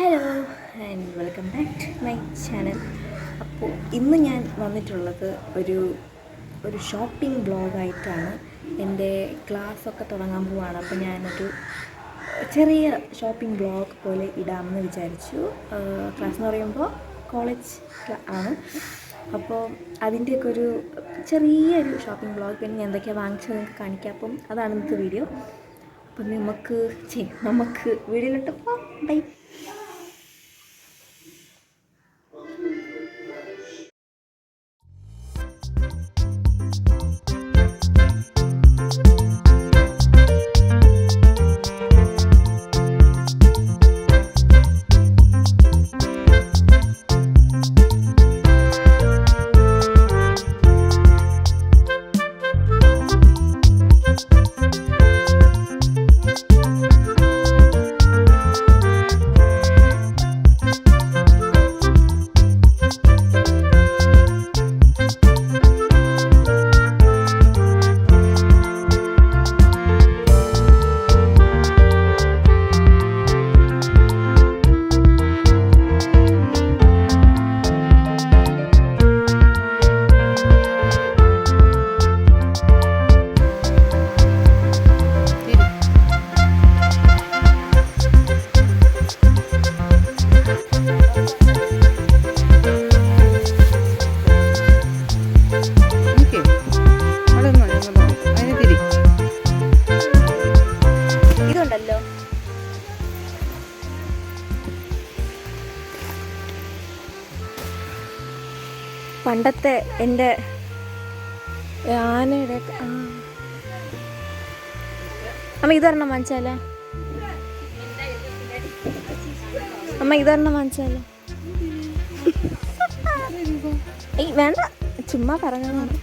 Hello and welcome back to my channel. അപ്പോൾ ഇന്ന് ഞാൻ വന്നിട്ടുള്ളത് ഒരു ഷോപ്പിംഗ് ബ്ലോഗായിട്ടാണ്. എൻ്റെ ക്ലാസ്സൊക്കെ തുടങ്ങാൻ പോവാണ്. അപ്പോൾ ഞാനൊരു ചെറിയ ഷോപ്പിംഗ് ബ്ലോഗ് പോലെ ഇടാമെന്ന് വിചാരിച്ചു. ക്ലാസ് എന്ന് പറയുമ്പോൾ കോളേജ് ആണ്. അപ്പോൾ അതിൻ്റെയൊക്കെ ഒരു ചെറിയൊരു ഷോപ്പിംഗ് ബ്ലോഗ്, പിന്നെ ഞാൻ എന്തൊക്കെയാണ് വാങ്ങിച്ചത് നിങ്ങൾക്ക് കാണിക്കാം. അപ്പം അതാണ് ഇന്നത്തെ വീഡിയോ. അപ്പം നമുക്ക് വീഡിയോയിലോട്ട് പോകാം. ബൈ. പണ്ടത്തെ എൻ്റെ ആനയുടെ അമ്മ ഇതൊരെണ്ണം വാങ്ങിച്ചാലോ? അമ്മ ഇതൊരെണ്ണം വാങ്ങിച്ചാലോ? ഏയ് വേണ്ട, ചുമ്മാ പറഞ്ഞതാണ്.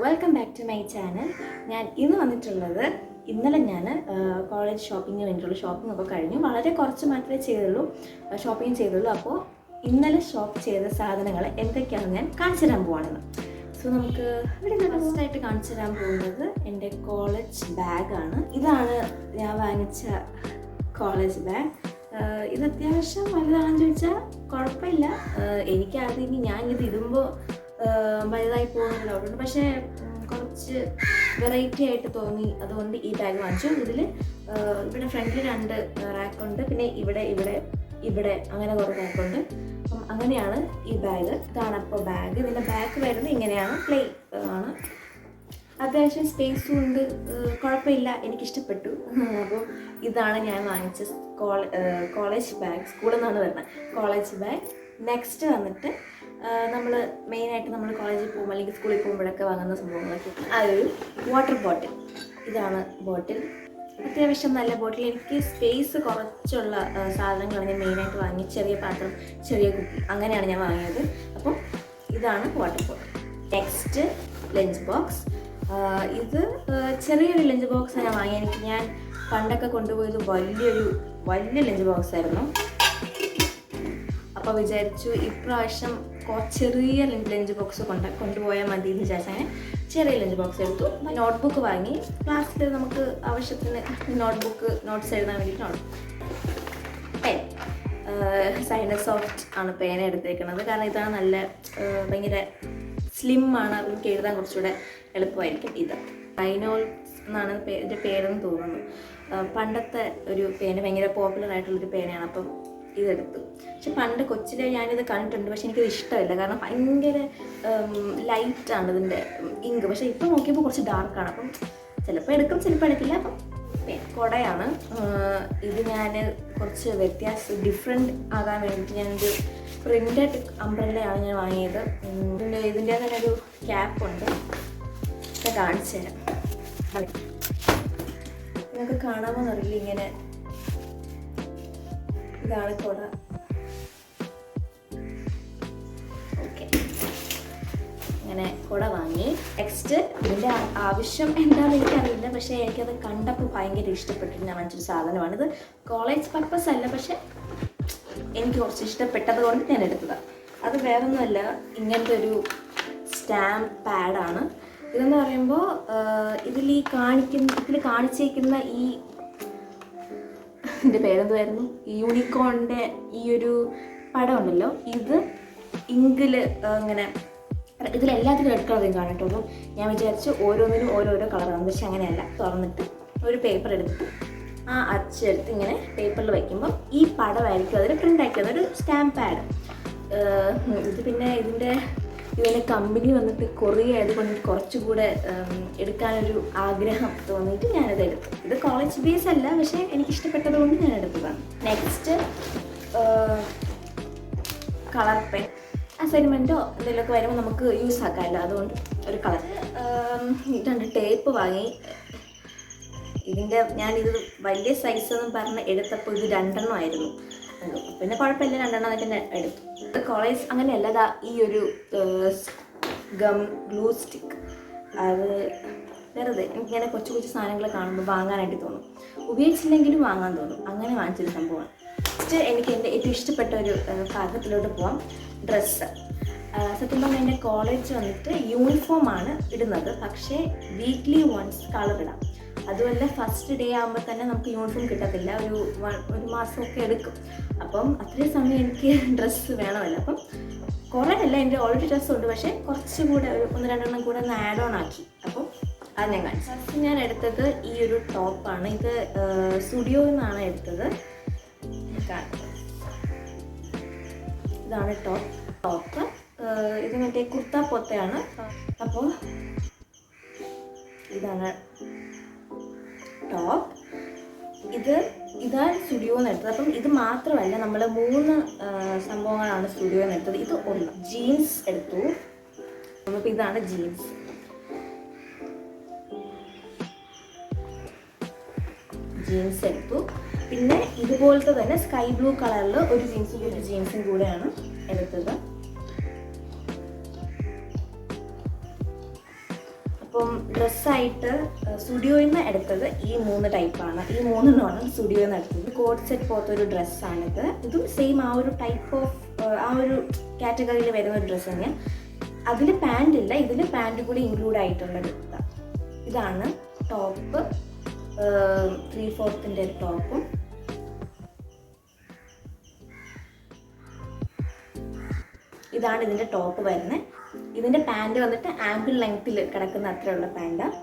Welcome back to my channel. ഞാൻ ഇന്ന് വന്നിട്ടുള്ളത്, ഇന്നലെ ഞാൻ കോളേജ് ഷോപ്പിങ്ങിന് വേണ്ടിയിട്ടുള്ള ഷോപ്പിംഗ് ഒക്കെ കഴിഞ്ഞു. വളരെ കുറച്ച് മാത്രമേ ഷോപ്പിംഗ് ചെയ്തുള്ളൂ. അപ്പോൾ ഇന്നലെ ഷോപ്പ് ചെയ്ത സാധനങ്ങൾ എന്തൊക്കെയാണെന്ന് ഞാൻ കാണിച്ചു തരാൻ പോവാണെന്ന്. സോ നമുക്ക് ഇവിടെ ഫസ്റ്റായിട്ട് കാണിച്ചു തരാൻ പോകുന്നത് എൻ്റെ കോളേജ് ബാഗാണ്. ഇതാണ് ഞാൻ വാങ്ങിച്ച കോളേജ് ബാഗ്. ഇത് അത്യാവശ്യം വലുതാണെന്ന് ചോദിച്ചാൽ കുഴപ്പമില്ല. എനിക്കത് ഞാനിത് ഇടുമ്പോൾ വലുതായി പോകുന്ന ഡൗട്ടുണ്ട്, പക്ഷേ കുറച്ച് വെറൈറ്റി ആയിട്ട് തോന്നി. അതുകൊണ്ട് ഈ ബാഗ് വാങ്ങിച്ചു. ഇവിടെ ഫ്രണ്ടിൽ 2 റാക്കുണ്ട്, പിന്നെ ഇവിടെ അങ്ങനെ കുറേ റാക്കുണ്ട്. അപ്പം അങ്ങനെയാണ് ഈ ബാഗ്. ഇതാണ് അപ്പോൾ ബാഗ്. ഇതിൻ്റെ ബാക്ക് വരുന്നത് ഇങ്ങനെയാണ്, പ്ലെയിൻ ആണ്. അത്യാവശ്യം സ്പേസും ഉണ്ട്, കുഴപ്പമില്ല, എനിക്കിഷ്ടപ്പെട്ടു. അപ്പോൾ ഇതാണ് ഞാൻ വാങ്ങിച്ച കോളേജ് ബാഗ്. സ്കൂളിൽ നിന്നാണ് വരുന്നത് കോളേജ് ബാഗ്. നെക്സ്റ്റ് വന്നിട്ട് നമ്മൾ മെയിനായിട്ട് നമ്മൾ കോളേജിൽ പോകുമ്പോൾ അല്ലെങ്കിൽ സ്കൂളിൽ പോകുമ്പോഴൊക്കെ വാങ്ങുന്ന സംഭവങ്ങളൊക്കെ അതൊരു വാട്ടർ ബോട്ടിൽ. ഇതാണ് ബോട്ടിൽ. അത്യാവശ്യം നല്ല ബോട്ടിൽ. എനിക്ക് സ്പേസ് കുറച്ചുള്ള സാധനങ്ങളാണ് ഞാൻ മെയിനായിട്ട് വാങ്ങി. ചെറിയ പാത്രം, ചെറിയ കുപ്പി, അങ്ങനെയാണ് ഞാൻ വാങ്ങിയത്. അപ്പം ഇതാണ് water bottle. Next lunch box. ഇത് ചെറിയൊരു ലഞ്ച് ബോക്സാണ് ഞാൻ വാങ്ങിയത്. ഞാൻ പണ്ടൊക്കെ കൊണ്ടുപോയത് വലിയ ലഞ്ച് ബോക്സ് ആയിരുന്നു. അപ്പോൾ വിചാരിച്ചു ഇപ്രാവശ്യം ചെറിയ ലഞ്ച് ബോക്സ് കൊണ്ടുപോയാൽ മതി എന്ന് വിചാരിച്ചു. അങ്ങനെ ചെറിയ ലഞ്ച് ബോക്സ് എടുത്തു. നോട്ട്ബുക്ക് വാങ്ങി. ക്ലാസ്സിൽ നമുക്ക് ആവശ്യത്തിന് നോട്ട്സ് എഴുതാൻ വേണ്ടിയിട്ട് പെൻ സൈനസ് സോഫ്റ്റ് ആണ് പേന എടുത്തേക്കുന്നത്. കാരണം ഇതാണ് നല്ല ഭയങ്കര സ്ലിം ആണ്, നമുക്ക് എഴുതാൻ കുറച്ചുകൂടെ എളുപ്പമായിരിക്കും. ഇത് റൈനോൾഡ്സ് എന്നാണ് ഇതിൻ്റെ പേരെന്ന് തോന്നുന്നു. പണ്ടത്തെ ഒരു പേന, ഭയങ്കര പോപ്പുലർ ആയിട്ടുള്ളൊരു പേനയാണ്. അപ്പം ഇതെടുത്തു. പക്ഷെ പണ്ട് കൊച്ചിലെ ഞാനിത് കണ്ടിട്ടുണ്ട്, പക്ഷെ എനിക്കത് ഇഷ്ടമല്ല. കാരണം ഭയങ്കര ലൈറ്റാണ് ഇതിൻ്റെ ഇങ്ക്. പക്ഷെ ഇപ്പം നോക്കിയപ്പോൾ കുറച്ച് ഡാർക്കാണ്. അപ്പം ചിലപ്പോൾ എടുക്കും, ചിലപ്പോൾ എടുക്കില്ല. അപ്പം കുടയാണ് ഇത്. ഞാൻ കുറച്ച് ഡിഫറെൻറ്റ് ആകാൻ വേണ്ടിയിട്ട് ഞാനൊരു പ്രിൻ്റഡ് അംബ്രല്ലയാണ് ഞാൻ വാങ്ങിയത്. ഇതിൻ്റെ തന്നെ ഒരു ക്യാപ്പുണ്ട്, ഞാൻ കാണിച്ചു തരാം. നിങ്ങൾക്ക് കാണാമോ എന്നറിയില്ല. ഇങ്ങനെ ഇതാണ് കുട. ഓക്കെ, അങ്ങനെ കുട വാങ്ങി. നെക്സ്റ്റ് ഇതിൻ്റെ ആവശ്യം എന്താണെന്ന് എനിക്കറിയില്ല, പക്ഷേ എനിക്കത് കണ്ടപ്പോൾ ഭയങ്കര ഇഷ്ടപ്പെട്ടിട്ട് ഞാൻ വാങ്ങിച്ചൊരു സാധനമാണ്. ഇത് കോളേജ് പർപ്പസ് അല്ല, പക്ഷെ എനിക്ക് കുറച്ച് ഇഷ്ടപ്പെട്ടത് കൊണ്ട് ഞാൻ എടുത്തതാണ്. അത് വേറൊന്നുമല്ല, ഇങ്ങനത്തെ ഒരു സ്റ്റാമ്പ് പാഡാണ്. ഇതെന്ന് പറയുമ്പോൾ ഇതിൽ കാണിച്ചേക്കുന്ന ഇതിൻ്റെ പേരെന്തുമായിരുന്നു, ഈ യൂണിക്കോണിൻ്റെ ഈ ഒരു പടം ഉണ്ടല്ലോ, ഇത് ഇങ്കിൽ ഇങ്ങനെ ഇതിലെല്ലാത്തിനും റെഡ് കളറും കാണട്ടോ. അപ്പം ഞാൻ വിചാരിച്ചു ഓരോന്നിനും ഓരോരോ കളറാണ്, പക്ഷെ അങ്ങനെയല്ല. തുറന്നിട്ട് ഒരു പേപ്പർ എടുത്ത് ആ അച്ചെടുത്ത് ഇങ്ങനെ പേപ്പറിൽ വയ്ക്കുമ്പം ഈ പടമായിരിക്കും അതിൽ പ്രിൻ്റ് ആക്കിയത്, ഒരു സ്റ്റാമ്പ് പാഡ്. ഇത് പിന്നെ ഇതിൻ്റെ കമ്പനി വന്നിട്ട് കൊറിയ ആയതുകൊണ്ട് കുറച്ചുകൂടെ എടുക്കാനൊരു ആഗ്രഹം തോന്നിയിട്ട് ഞാനത് എടുത്തു. ഇത് കോളേജ് ബേസ് അല്ല, പക്ഷേ എനിക്കിഷ്ടപ്പെട്ടത് കൊണ്ട് ഞാൻ എടുത്തതാണ്. Next colour pen. അസൈൻമെൻറ്റോ എന്തെങ്കിലുമൊക്കെ വരുമ്പോൾ നമുക്ക് യൂസ് ആക്കാമല്ലോ, അതുകൊണ്ട് ഒരു കളർ. 2 ടേപ്പ് വാങ്ങി. ഞാനിത് വലിയ സൈസെന്ന് പറഞ്ഞ് എടുത്തപ്പോൾ ഇത് 2 ആയിരുന്നു. പിന്നെ കുഴപ്പമില്ല, 2 തന്നെ എടുത്തു. കോളേജ് അങ്ങനെയല്ല. ഈ ഒരു ഗ്ലൂ സ്റ്റിക്ക്, അത് വെറുതെ എനിക്കിങ്ങനെ കൊച്ചു സാധനങ്ങൾ കാണുമ്പോൾ വാങ്ങാനായിട്ട് തോന്നും. ഉപയോഗിച്ചില്ലെങ്കിലും വാങ്ങാൻ തോന്നും. അങ്ങനെ വാങ്ങിച്ചൊരു സംഭവമാണ്. നെക്സ്റ്റ് എനിക്ക് എൻ്റെ ഏറ്റവും ഇഷ്ടപ്പെട്ട ഒരു ഭാഗത്തിലോട്ട് പോവാം. ഡ്രസ്സ്. സത്യം പറഞ്ഞാൽ എൻ്റെ കോളേജ് വന്നിട്ട് യൂണിഫോമാണ് ഇടുന്നത്, പക്ഷേ വീക്ക്ലി വൺസ് കളർ ഇടാം. അതുമല്ല ഫസ്റ്റ് ഡേ ആകുമ്പോൾ തന്നെ നമുക്ക് യൂണിഫോം കിട്ടത്തില്ല, ഒരു മാസമൊക്കെ എടുക്കും. അപ്പം അത്രയും സമയം എനിക്ക് ഡ്രസ്സ് വേണമല്ലോ. അപ്പം കുറേ അല്ല, എൻ്റെ ഓൾറെഡി ഡ്രസ്സുണ്ട്, പക്ഷേ കുറച്ചുകൂടെ ഒരു 1-2 കൂടെ ഒന്ന് ആഡ് ഓൺ ആക്കി. അപ്പം അത് ഞാൻ കാണിച്ചു. ഫസ്റ്റ് ഞാൻ എടുത്തത് ഈ ഒരു ടോപ്പാണ്. ഇത് സ്റ്റുഡിയോയിൽ നിന്നാണ് എടുത്തത്. ഇതാണ് ടോപ്പ്. ഇത് മറ്റേ കുർത്ത പോത്തയാണ്. അപ്പോൾ ഇതാണ് ടോപ്പ്. ഇതാണ് സ്റ്റുഡിയോയിൽ നിന്ന് എടുത്തത്. അപ്പം ഇത് മാത്രമല്ല, നമ്മൾ 3 സംഭവങ്ങളാണ് സ്റ്റുഡിയോയിൽ നിന്ന് എടുത്തത്. ഇത് ഒന്ന് ജീൻസ് എടുത്തു. അപ്പോൾ ഇതാണ് ജീൻസ്. എടുത്തു. പിന്നെ ഇതുപോലത്തെ തന്നെ സ്കൈ ബ്ലൂ കളറിൽ ഒരു ജീൻസും കൂടെയാണ് എടുത്തത്. അപ്പം ഡ്രസ്സായിട്ട് സ്റ്റുഡിയോയിൽ നിന്ന് എടുത്തത് ഈ 3 ടൈപ്പാണ്. ഈ 3 സ്റ്റുഡിയോയിൽ നിന്ന് എടുത്തത്. കോഡ് സെറ്റ് പോലത്തെ ഒരു ഡ്രസ്സാണിത്. ഇതും സെയിം ആ ഒരു ടൈപ്പ് ഓഫ് ആ ഒരു കാറ്റഗറിയിൽ വരുന്ന ഒരു ഡ്രസ്സ് തന്നെയാണ്. അതിൽ പാൻറ് ഇല്ല, ഇതിൽ പാൻറ് കൂടി ഇൻക്ലൂഡ് ആയിട്ടുള്ളത്. ഇതാണ് ടോപ്പ്. 3/4 ഒരു ടോപ്പും. ഇതാണ് ഇതിൻ്റെ ടോപ്പ് വരുന്നത്. ഇതിൻ്റെ പാൻറ് വന്നിട്ട് ആംഗിൾ ലെങ്ത്തിൽ കിടക്കുന്ന അത്രയുള്ള പാൻറ്റാണ്.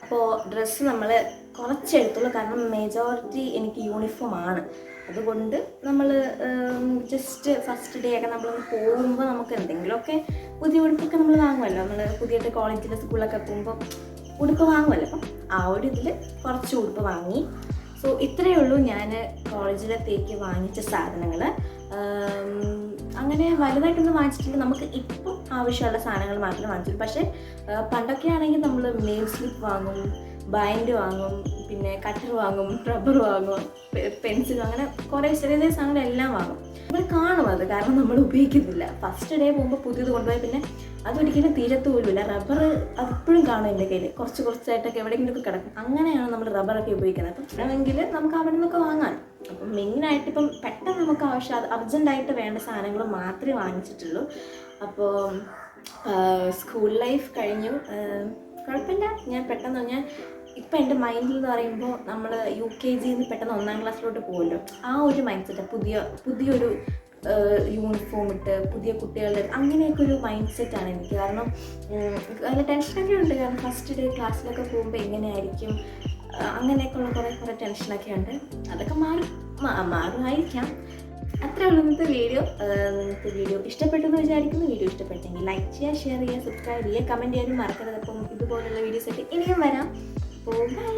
അപ്പോൾ ഡ്രസ്സ് നമ്മൾ കുറച്ചെടുത്തുള്ളൂ, കാരണം മെജോറിറ്റി എനിക്ക് യൂണിഫോം ആണ്. അതുകൊണ്ട് നമ്മൾ ജസ്റ്റ് ഫസ്റ്റ് ഡേ ഒക്കെ നമ്മളൊന്ന് പോകുമ്പോൾ നമുക്ക് എന്തെങ്കിലുമൊക്കെ പുതിയ ഉടുപ്പൊക്കെ നമ്മൾ വാങ്ങുമല്ലോ. നമ്മൾ പുതിയ കോളേജിൽ സ്കൂളിലൊക്കെ പോകുമ്പോൾ ഉടുപ്പ് വാങ്ങുമല്ലോ. അപ്പം ആ ഒരു ഇതിൽ കുറച്ച് ഉടുപ്പ് വാങ്ങി. സോ ഇത്രയേ ഉള്ളൂ ഞാൻ കോളേജിലത്തേക്ക് വാങ്ങിച്ച സാധനങ്ങൾ. അങ്ങനെ വലുതായിട്ടൊന്നും വാങ്ങിച്ചിട്ടില്ല. നമുക്ക് ഇപ്പം ആവശ്യമുള്ള സാധനങ്ങൾ മാത്രമേ വാങ്ങിച്ചുള്ളൂ. പക്ഷേ പണ്ടൊക്കെ ആണെങ്കിൽ നമ്മൾ നെയിം സ്ലിപ്പ് വാങ്ങും, ബൈൻഡ് വാങ്ങും, പിന്നെ കട്ടർ വാങ്ങും, റബ്ബർ വാങ്ങും, പെൻസിലും, അങ്ങനെ കുറേ ചെറിയ ചെറിയ സാധനങ്ങളെല്ലാം വാങ്ങും. നമ്മൾ കാണും അത്, കാരണം നമ്മൾ ഉപയോഗിക്കുന്നില്ല. ഫസ്റ്റ് ഡേ പോകുമ്പോൾ പുതിയത് കൊണ്ടുപോയി പിന്നെ അതൊരിക്കലും തീരത്ത് പോലുമില്ല. റബ്ബർ അതെപ്പോഴും കാണും എൻ്റെ കയ്യിൽ, കുറച്ച് കുറച്ചായിട്ടൊക്കെ എവിടെയെങ്കിലുമൊക്കെ കിടക്കും. അങ്ങനെയാണ് നമ്മൾ റബ്ബറൊക്കെ ഉപയോഗിക്കുന്നത്. അപ്പം വേണമെങ്കിൽ നമുക്ക് അവിടെ നിന്നൊക്കെ വാങ്ങാൻ. അപ്പം മെയിനായിട്ട് ഇപ്പം പെട്ടെന്ന് നമുക്ക് അർജൻറ്റായിട്ട് വേണ്ട സാധനങ്ങൾ മാത്രമേ വാങ്ങിച്ചിട്ടുള്ളൂ. അപ്പോൾ സ്കൂൾ ലൈഫ് കഴിഞ്ഞു, കുഴപ്പമില്ല. ഞാൻ പെട്ടെന്ന് ഇപ്പം എൻ്റെ മൈൻഡിൽ എന്ന് പറയുമ്പോൾ നമ്മൾ UKG പെട്ടെന്ന് 1ാം ക്ലാസ്സിലോട്ട് പോകുമല്ലോ, ആ ഒരു മൈൻഡ് സെറ്റ്, പുതിയൊരു യൂണിഫോം ഇട്ട് പുതിയ കുട്ടികളുടെ അങ്ങനെയൊക്കെ ഒരു മൈൻഡ് സെറ്റാണ് എനിക്ക്. കാരണം അതിൽ ടെൻഷനൊക്കെ ഉണ്ട്, കാരണം ഫസ്റ്റ് ഡേ ക്ലാസ്സിലൊക്കെ പോകുമ്പോൾ എങ്ങനെയായിരിക്കും, അങ്ങനെയൊക്കെയുള്ള കുറേ ടെൻഷനൊക്കെ ഉണ്ട്. അതൊക്കെ മാറുമായിരിക്കാം. അത്രേ ഉള്ളൂ ഇന്നത്തെ വീഡിയോ ഇഷ്ടപ്പെട്ടെന്ന് വിചാരിക്കുന്നു. വീഡിയോ ഇഷ്ടപ്പെട്ടെങ്കിൽ ലൈക്ക് ചെയ്യുക, ഷെയർ ചെയ്യുക, സബ്സ്ക്രൈബ് ചെയ്യുക, കമൻറ്റ് ചെയ്യാനും മറക്കരുത്. അപ്പം ഇതുപോലുള്ള വീഡിയോസൊക്കെ ഇനിയും വരാം. അപ്പോൾ ബൈ.